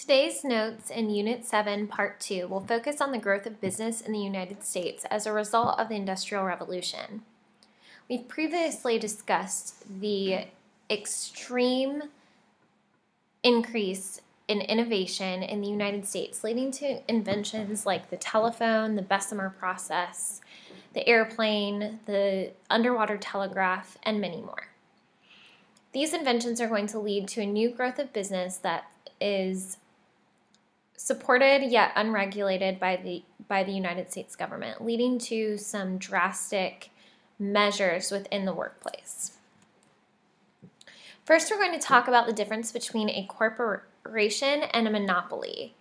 Today's notes in Unit 7, Part 2 will focus on the growth of business in the United States as a result of the Industrial Revolution. We've previously discussed the extreme increase in innovation in the United States, leading to inventions like the telephone, the Bessemer process, the airplane, the underwater telegraph, and many more. These inventions are going to lead to a new growth of business that is supported yet unregulated by the United States government, leading to some drastic measures within the workplace. First, we're going to talk about the difference between a corporation and a monopoly.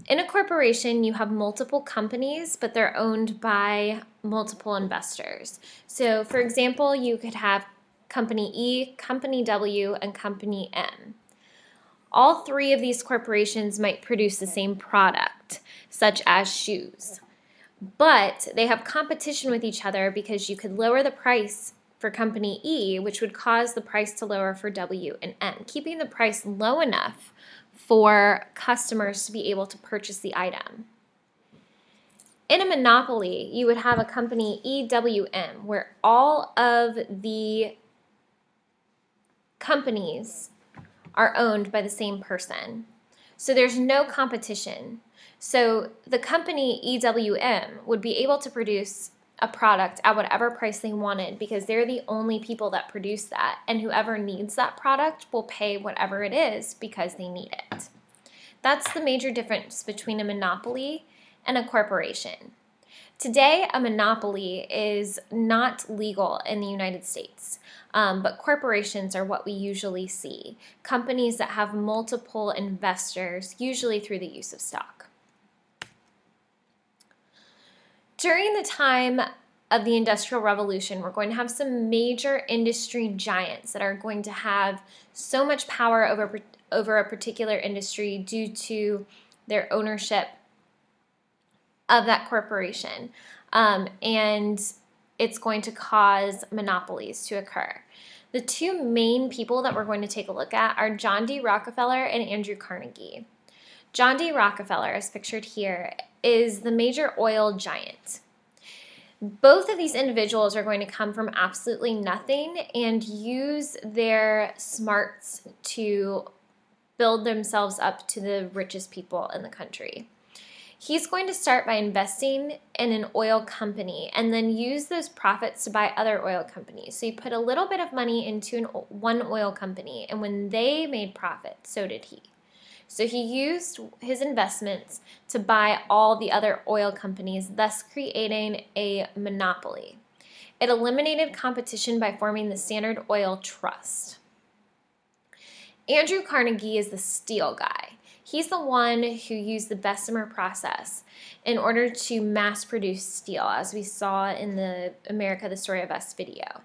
In a corporation, you have multiple companies, but they're owned by multiple investors. So, for example, you could have Company E, Company W, and Company M. All three of these corporations might produce the same product, such as shoes. But they have competition with each other because you could lower the price for Company E, which would cause the price to lower for W and M, keeping the price low enough for customers to be able to purchase the item. In a monopoly, you would have a company EWM, where all of the companies are owned by the same person. So there's no competition. So the company EWM would be able to produce a product at whatever price they wanted because they're the only people that produce that, and whoever needs that product will pay whatever it is because they need it. That's the major difference between a monopoly and a corporation. Today, a monopoly is not legal in the United States, but corporations are what we usually see. Companies that have multiple investors, usually through the use of stock. During the time of the Industrial Revolution, we're going to have some major industry giants that are going to have so much power over a particular industry due to their ownership of that corporation, and it's going to cause monopolies to occur. The two main people that we're going to take a look at are John D. Rockefeller and Andrew Carnegie. John D. Rockefeller, as pictured here, is the major oil giant. Both of these individuals are going to come from absolutely nothing and use their smarts to build themselves up to the richest people in the country. He's going to start by investing in an oil company and then use those profits to buy other oil companies. So he put a little bit of money into one oil company, and when they made profit, so did he. So he used his investments to buy all the other oil companies, thus creating a monopoly. It eliminated competition by forming the Standard Oil Trust. Andrew Carnegie is the steel guy. He's the one who used the Bessemer process in order to mass produce steel, as we saw in the America, the Story of Us video.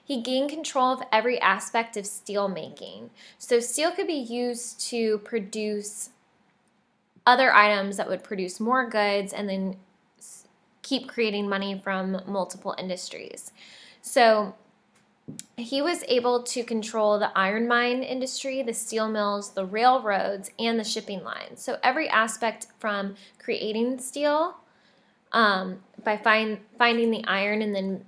He gained control of every aspect of steel making. So steel could be used to produce other items that would produce more goods and then keep creating money from multiple industries. So he was able to control the iron mine industry, the steel mills, the railroads, and the shipping lines. So every aspect from creating steel by finding the iron and then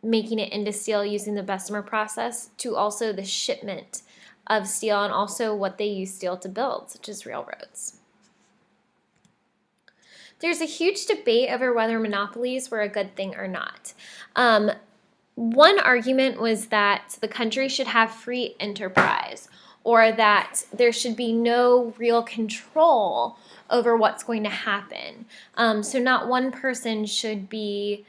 making it into steel using the Bessemer process, to also the shipment of steel and also what they use steel to build, such as railroads. There's a huge debate over whether monopolies were a good thing or not. One argument was that the country should have free enterprise, or that there should be no real control over what's going to happen. So not one person should be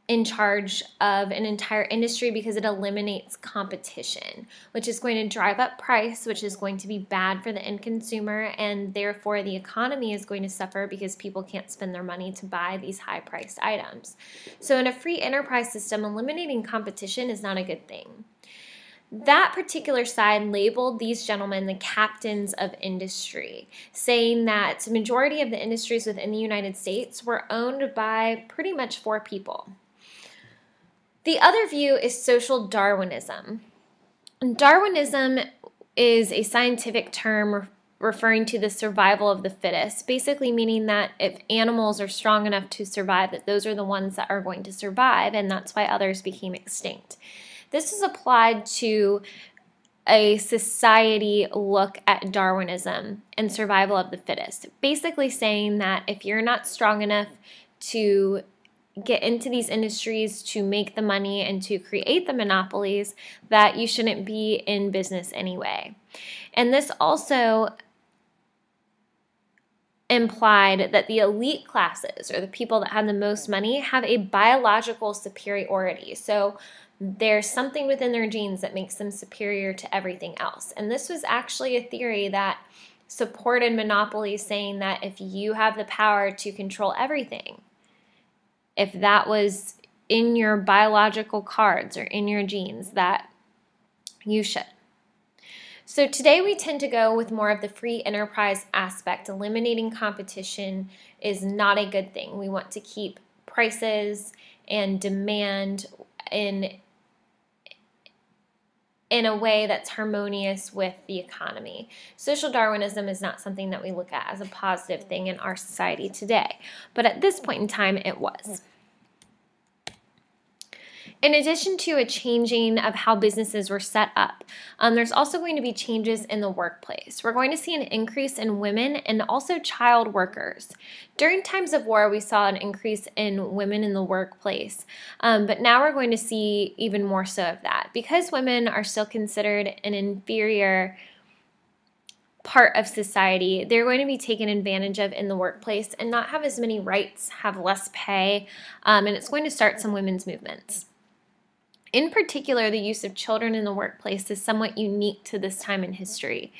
in charge of an entire industry because it eliminates competition, which is going to drive up price, which is going to be bad for the end consumer, and therefore the economy is going to suffer because people can't spend their money to buy these high-priced items. So in a free enterprise system, eliminating competition is not a good thing. That particular side labeled these gentlemen the captains of industry, saying that the majority of the industries within the United States were owned by pretty much 4 people. The other view is social Darwinism. Darwinism is a scientific term referring to the survival of the fittest, basically meaning that if animals are strong enough to survive, that those are the ones that are going to survive, and that's why others became extinct. This is applied to a society look at Darwinism and survival of the fittest, basically saying that if you're not strong enough to get into these industries to make the money and to create the monopolies, that you shouldn't be in business anyway. And this also implied that the elite classes, or the people that have the most money, have a biological superiority. So there's something within their genes that makes them superior to everything else. And this was actually a theory that supported monopolies, saying that if you have the power to control everything, if that was in your biological cards or in your genes, that you should. So today we tend to go with more of the free enterprise aspect. Eliminating competition is not a good thing. We want to keep prices and demand in a way that's harmonious with the economy. Social Darwinism is not something that we look at as a positive thing in our society today, but at this point in time it was. In addition to a changing of how businesses were set up, there's also going to be changes in the workplace. We're going to see an increase in women and also child workers. During times of war, we saw an increase in women in the workplace, but now we're going to see even more so of that. Because women are still considered an inferior part of society, they're going to be taken advantage of in the workplace and not have as many rights, have less pay, and it's going to start some women's movements. In particular, the use of children in the workplace is somewhat unique to this time in history.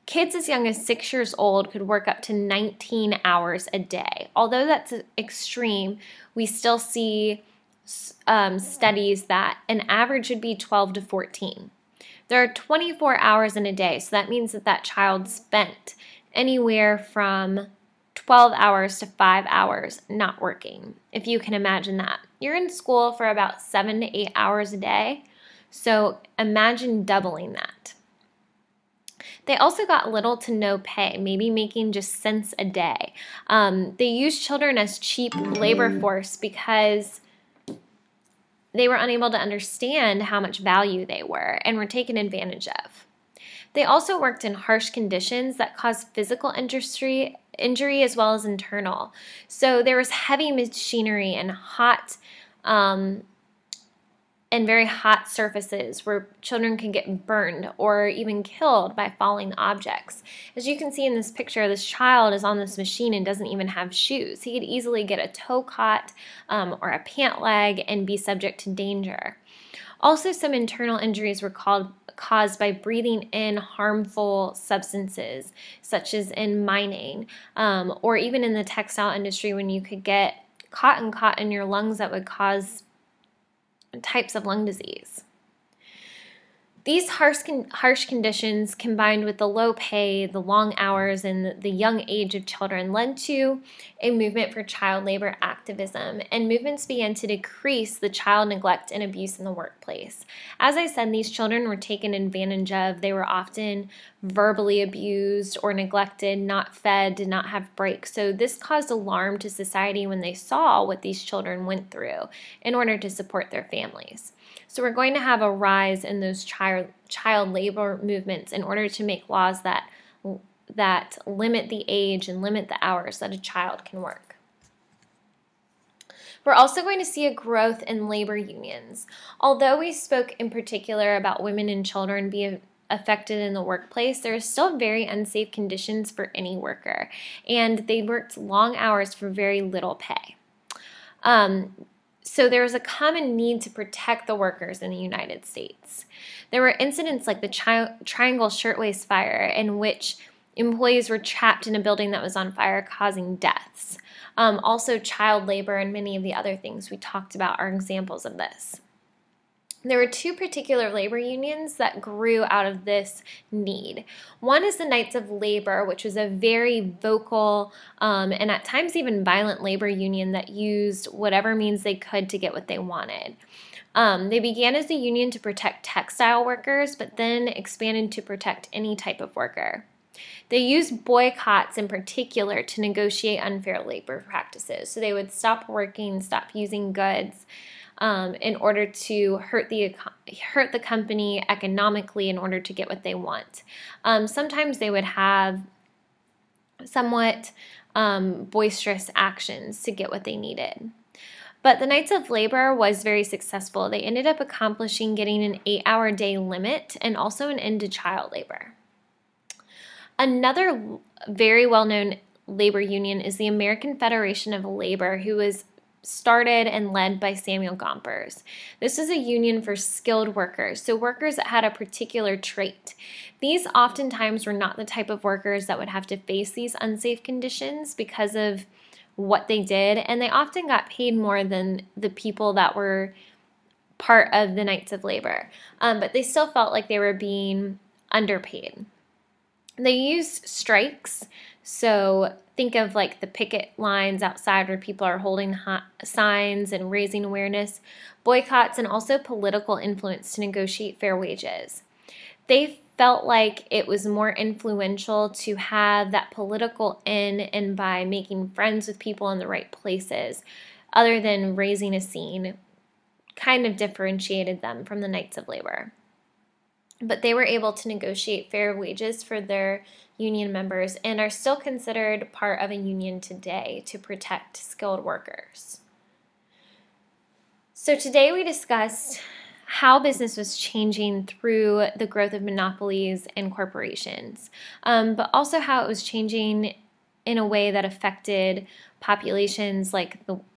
Kids as young as 6 years old could work up to 19 hours a day. Although that's extreme, we still see studies that an average would be 12 to 14. There are 24 hours in a day, so that means that that child spent anywhere from 12 hours to 5 hours not working, if you can imagine that. You're in school for about 7 to 8 hours a day, so imagine doubling that. They also got little to no pay, maybe making just cents a day. They used children as cheap labor force because they were unable to understand how much value they were and were taken advantage of. They also worked in harsh conditions that caused physical injury as well as internal. So there was heavy machinery and hot and very hot surfaces where children can get burned or even killed by falling objects. As you can see in this picture, this child is on this machine and doesn't even have shoes. He could easily get a toe caught or a pant leg and be subject to danger. Also, some internal injuries were caused by breathing in harmful substances, such as in mining, or even in the textile industry when you could get cotton caught in your lungs that would cause types of lung disease. These harsh conditions, combined with the low pay, the long hours, and the young age of children, led to a movement for child labor activism, and movements began to decrease the child neglect and abuse in the workplace. As I said, these children were taken advantage of. They were often verbally abused or neglected, not fed, did not have breaks. So this caused alarm to society when they saw what these children went through in order to support their families. So we're going to have a rise in those child labor movements in order to make laws that limit the age and limit the hours that a child can work. We're also going to see a growth in labor unions. Although we spoke in particular about women and children being affected in the workplace, there are still very unsafe conditions for any worker, and they worked long hours for very little pay. So there was a common need to protect the workers in the United States. There were incidents like the Triangle Shirtwaist Fire, in which employees were trapped in a building that was on fire, causing deaths. Also, child labor and many of the other things we talked about are examples of this. There were two particular labor unions that grew out of this need. One is the Knights of Labor, which was a very vocal and at times even violent labor union that used whatever means they could to get what they wanted. They began as a union to protect textile workers, but then expanded to protect any type of worker. They used boycotts in particular to negotiate unfair labor practices. So they would stop working, stop using goods in order to hurt the company economically in order to get what they want. Sometimes they would have somewhat boisterous actions to get what they needed. But the Knights of Labor was very successful. They ended up accomplishing getting an 8-hour day limit and also an end to child labor. Another very well-known labor union is the American Federation of Labor, who was started and led by Samuel Gompers. This is a union for skilled workers, so workers that had a particular trait. These oftentimes were not the type of workers that would have to face these unsafe conditions because of what they did, and they often got paid more than the people that were part of the Knights of Labor, but they still felt like they were being underpaid. They used strikes, so think of like the picket lines outside where people are holding signs and raising awareness, boycotts, and also political influence to negotiate fair wages. They felt like it was more influential to have that political in and by making friends with people in the right places, other than raising a scene, kind of differentiated them from the Knights of Labor. But they were able to negotiate fair wages for their union members and are still considered part of a union today to protect skilled workers. So today we discussed how business was changing through the growth of monopolies and corporations, but also how it was changing in a way that affected populations like